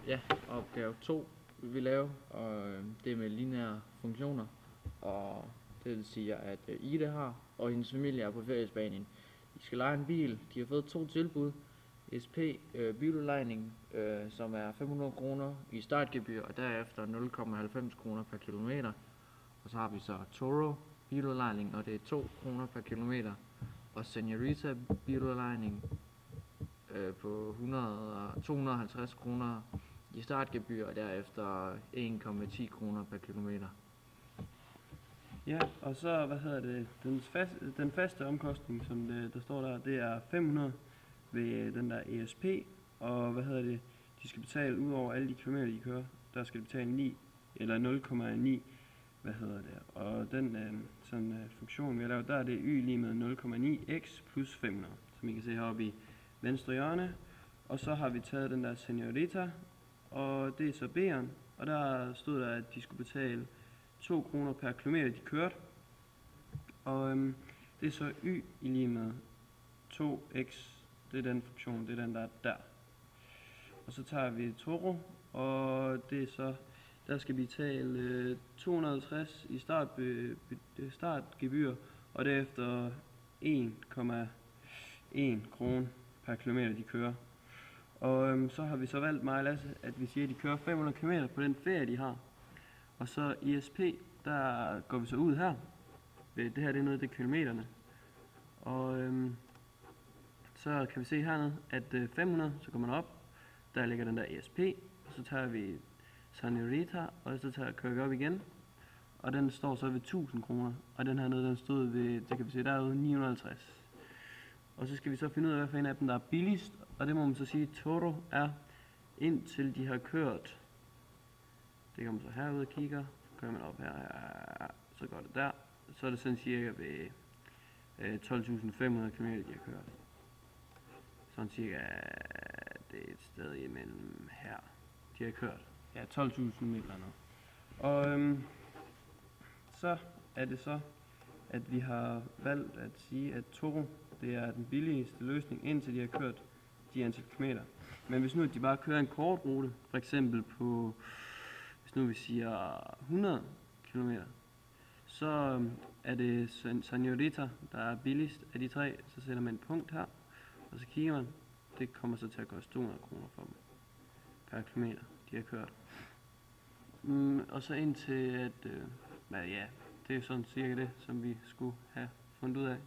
Ja, opgave 2 vil vi lave, og det er med lineære funktioner, og det vil sige, at Ida har, og hendes familie er på ferie i Spanien. De skal leje en bil, de har fået 2 tilbud. SP biludlejning, som er 500 kroner i startgebyr, og derefter 0,90 kroner per kilometer. Og så har vi så Toro biludlejning, og det er 2 kroner per kilometer. Og Senorita biludlejning på 250 kroner i startgebyr, og derefter 1,10 kroner per kilometer. Ja, og så, den faste omkostning, som der står der, det er 500 ved den der ESP, og de skal betale ud over alle de kilometer, de kører, der skal de betale 9, eller 0,9, og den funktion, vi har lavet, der er det y lige med 0,9x plus 500, som I kan se heroppe i venstre hjørne. Og så har vi taget den der Senorita, og det er så B'eren, og der stod der, at de skulle betale 2 kroner per kilometer, de kørte. Og det er så y i lige med 2x, det er den funktion, det er den der. Og så tager vi Toro, og det er så, der skal vi betale 250 i startgebyr, og derefter 1,1 kroner per kilometer, de kører. Og så har vi så valgt mig og Lasse, at vi siger, at de kører 500 km på den ferie, de har. Og så ESP, der går vi så ud her. Det her det er noget af det kilometerne. Og så kan vi se hernede, at 500, så går man op. Der ligger den der ESP, og så tager vi Senorita, og så kører vi op igen. Og den står så ved 1000 kroner, og den her nede, den stod ved, det kan vi se derude, 950. Og så skal vi så finde ud af, hvad for en af dem, der er billigst, og det må man så sige, Toro er, indtil de har kørt. Det kommer så herud og kigger, så kører man op her, så går det der. Så er det sådan cirka ved 12.500 km, de har kørt. Sådan cirka, det er et sted imellem her, de har kørt. Ja, 12.000 meter nu. Og så er det så, at vi har valgt at sige, at Toro, det er den billigste løsning, indtil de har kørt de antal kilometer. Men hvis nu de bare kører en kort rute, for eksempel på, hvis nu vi siger 100 km, så er det Senorita, der er billigst af de tre. Så sætter man et punkt her, og så kigger man. Det kommer så til at koste 200 kroner for dem per kilometer, de har kørt. Og så indtil at, det er sådan cirka det, som vi skulle have fundet ud af.